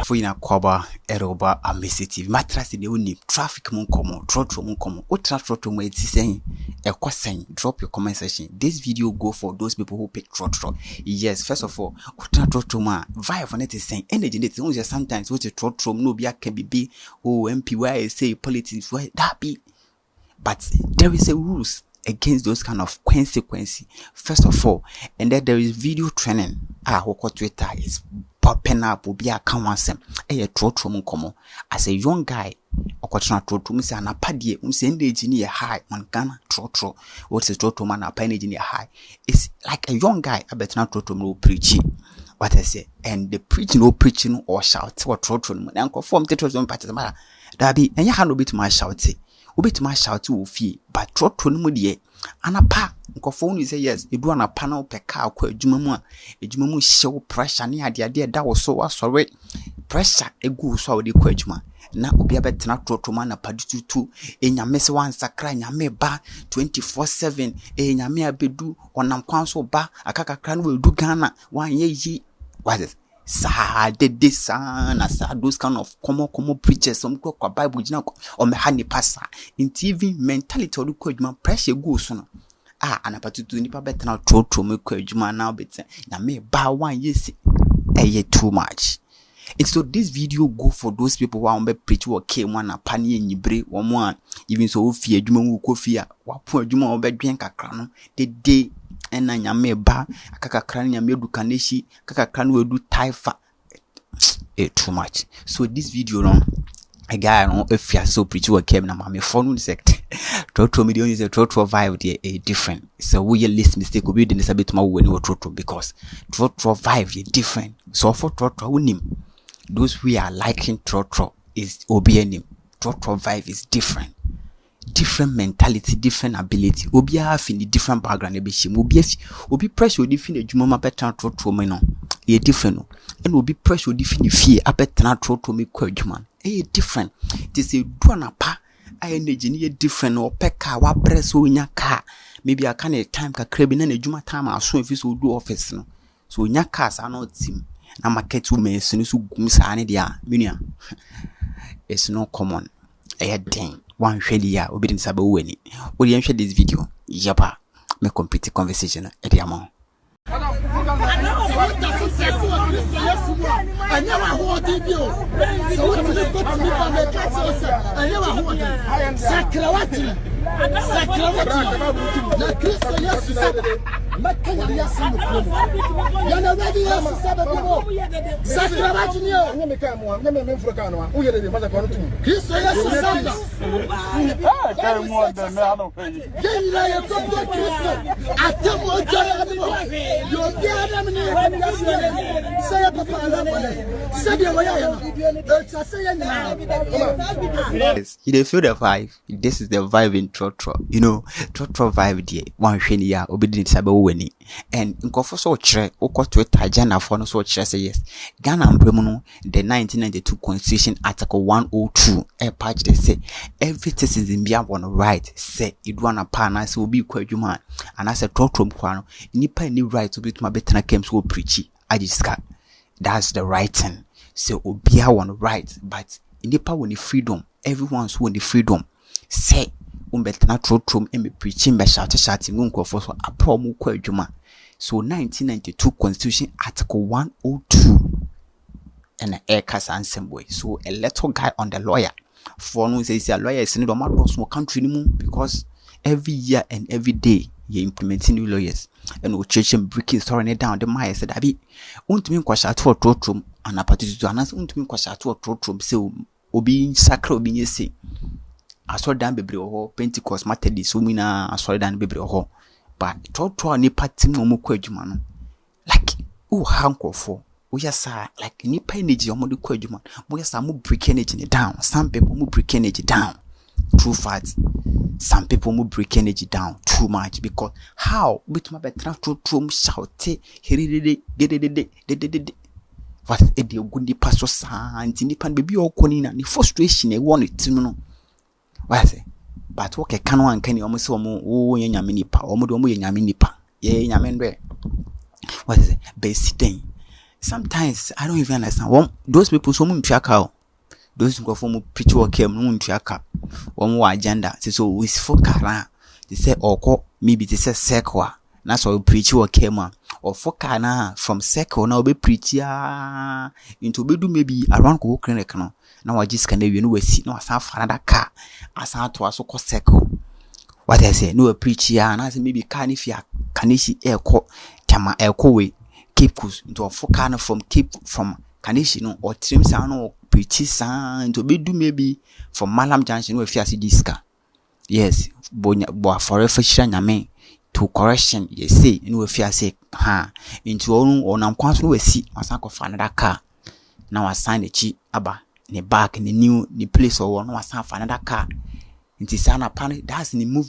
Fina kwaba eroba AMISTY matras de uni traffic mun komo Trotro mun komo o Trotro mo etisen e kwasen. Drop your comment section. This video go for those people who pick Trotro. Yes, first of all, o Trotro ma vibe on it is saying energy it is sometimes what Trotro no be akabibi o MPY say politics why that be, but there is a rules against those kind of consequences. First of all, and then there is video training. What Twitter is popping up will be a counsel. A Trotro mun komo as a young guy. Okotuna Trotro mi say anapadie send engineer high on Ghana Trotro. What is Trotro man a engineer high? It's like a young guy. I bet not Trotro no preaching. What I say, and the preaching or shout or Trotro no uncle form the Trotro parties matter. That be and you hand bit my shout say. Obit my shout to fee, but Trotro no die. Anapa nkofo ni say yes, edu anapa na opeka akwa adwuma show pressure ni ade da wo so asore pressure egu so awde kwa adwuma na obi abetena Trotro ma na padututu enyame se wansakra nyame ba 24/7 enyame abedu onam kwan so ba akakakra no edu Ghana wanye yi what is sa de sa na sa those kind of common preachers some kwa Bible jina o me ha ni pasa in TV mentality odu kwa adwuma pressure egu so no anapatutu nipa betena Trotro me kwa adwuma na obetena nyame ba wanye si too much. And so this video go for those people who are on the preach what came one a pani and yibre one even so fear juma kofia wapo juma obe dwen kakra no the day ena nyame ba akakakra nyame du kaneshi kakakra no edu taifa too much. So this video no a guy no if you so preach what came na mama phone sect Trotro media is a Trotro vibe there different. So we list mistake obi dey a bit more when you Trotro because Trotro vibe different. So for Trotro unim those who are liking Trotro is obianim. Trotro vibe is different mentality, different ability. Obi have in the different background e be shim obi pressure different adwuma ma betan Trotro me no e different and obi pressure different fear abetan Trotro me kwa adwuma e different. It is a do na pa energy ni different or peka wa press onya car maybe I can time kakra bi na adwuma time aso if so do office no so onya car sa na team na market women so gumsa ne dia menua it's not common den one hweli ya obi din sabe wani odi en hwe this video yaba me complete conversation e dia mo you feel the vibe. This is the vibe in Trotro. You know, Trotro vibe there. One sheni ya obedient sabe weni. And nkofo so chere okọ Twitter jana for no so chere say yes. Ghana ambremu no the 1992 Constitution Article 102 patch they say every citizen be on right say idwana pa na say obi kwa adwuma and I say Trotro mkwa no nipa ni right obi tuma betena kem so preach ajiska. That's the right thing. So obi on right but nipa woni freedom. Everyone's won the freedom. Say betena Trotro me preaching be shouting nkofo so apro kwa adwuma. So 1992 Constitution Article 102 and an air cast assembly. So a little guy on the lawyer for no says a lawyer is in the small country anymore because every year and every day you're implementing new lawyers and we church and breaking storing it down. The Maya said, Abi, won't mean quasha to a Trotro and a particular to announce won't mean quasha to a Trotro so obi sacro being say I saw down baby or Pentecost Matedi so mina I saw down baby or but Trotro ni party mo kwa adwuma no like hanko for we yasa like nipa energy omo de kwa adwuma mo yasa mo break energy down. Some people mo break energy down true fact. Some people mo break energy down too much because how bituma betra Trotro mo shout de what e de ogundi paso sa anti nipa baby okoni na ni frustration e won it no what I say but what can one can you almost oh nyame nipa omo ye nyame nipa ye nyame ndwe. What is it? Basic thing. Sometimes I don't even understand. Those people so mun tuaka. Those who go for preach work mun tuaka. One agenda. So we focus. They say or maybe they say circle. That's why we preach work or focus from circle now be preach into be do maybe around go clinic no. Now I just can you know we see no as another car as to also call circle. What I say no preach here and I say maybe can if you can see air co tama air co way Cape Coast into a focus from Cape from Kanishi no or trim sound or preach sound to be do maybe from Malam Junction where you see this car. Yes, boy for reflection nyame to correction you say you know if you say into on am kwan so we see asan ko fa another car now assign the chi aba ne back in the new the place or no asan fa another car into sana pan that's the move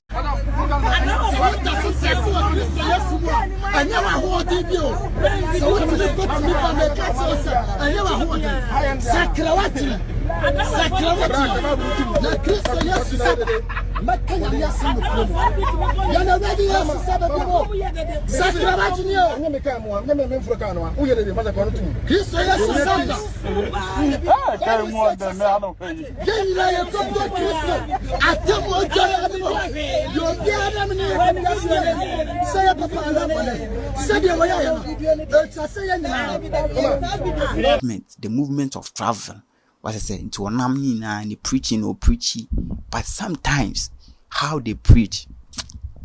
the movement of travel. What I say into a name and the preaching or preachy, but sometimes how they preach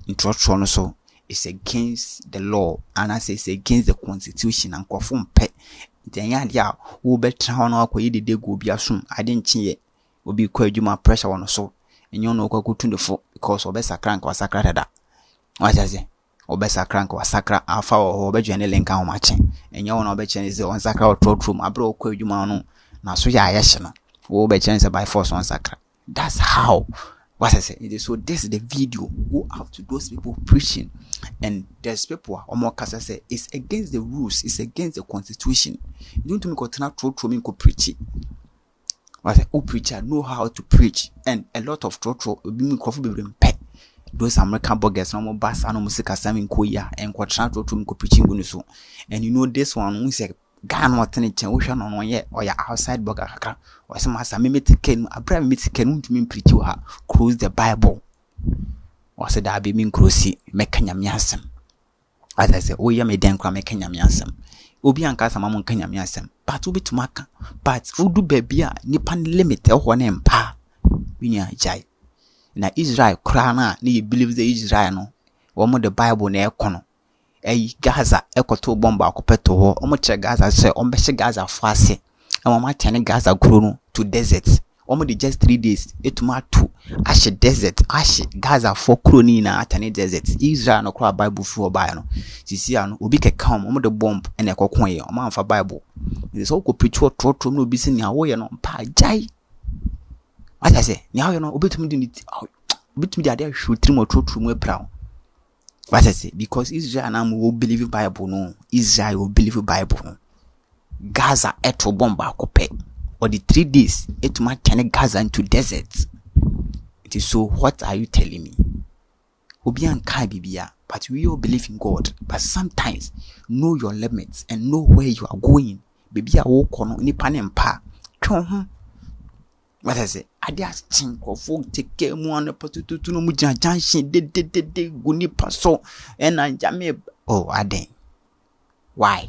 in Trotro so is against the law, and I say it's against the constitution and conform pet. Then ya who better on our way the day go be assumed. I didn't cheat will be quite you my pressure on so, and you know go to the foot because of best crank or sacred that. What I say? Obesa crank or sacra alpha or obejane link on matching, and your own obechan is the one sacra or Trotro, a bro quail you man. Now so ya yeshana wo be chance by force on sacra. That's how what I say. So this is the video go out to those people preaching, and there's people or more case say it's against the rules, it's against the constitution. You don't make a Trotro me go preach it. What a preacher know how to preach, and a lot of Trotro will be coffee be pet. Those American bloggers no more bass and music as in Koya and quadrant Trotro me go preaching so. And you know this one we say Gan what any change on 1 year or your outside blogger or some as a mimic a brand mythical to mean preach you her cruise the Bible or said I be mean cruisy mekanyam yasem. As I say, oh ya me den cram mekanyam yasem. Obi anka sama mon kanyam yasem. But ubi to maka, but who do baby nipan limit or one empa. Winya jai. Na Israel krana ni believe the Israel no. One the Bible na ekono. Gaza ekoto bomba akopeto ho omoche Gaza say ombehye Gaza fase e mama tene Gaza grow to desert omo de just 3 days etuma to ashe desert ashe Gaza for kroni na atane desert Israel no kra Bible fu oba no sisi ano obi keka omo de bomb ene ekokon ye omo amfa Bible so ko preach Trotro no bi se ni awo ye no pa jai ata se ni awo ye no obetumi de ade hwotri mo Trotro mu epra. What I say? Because Israel now will believe Bible no. Israel will believe Bible no. Gaza eto bomba kope. Or the 3 days it might turn Gaza into desert. It is so. What are you telling me? Obian kai bibia, but we all believe in God. But sometimes know your limits and know where you are going. Bibia walk on ni panempa. What I say? I just think of folk take care more on the potato to no mujan de guni paso and I jame. Oh, I didn't. Why?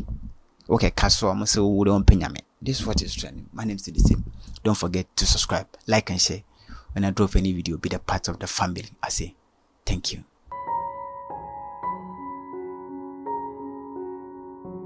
Okay, Castle, I'm so we don't pay me. This is what is trending. My name is the same. Don't forget to subscribe, like, and share. When I drop any video, be the part of the family. I say thank you.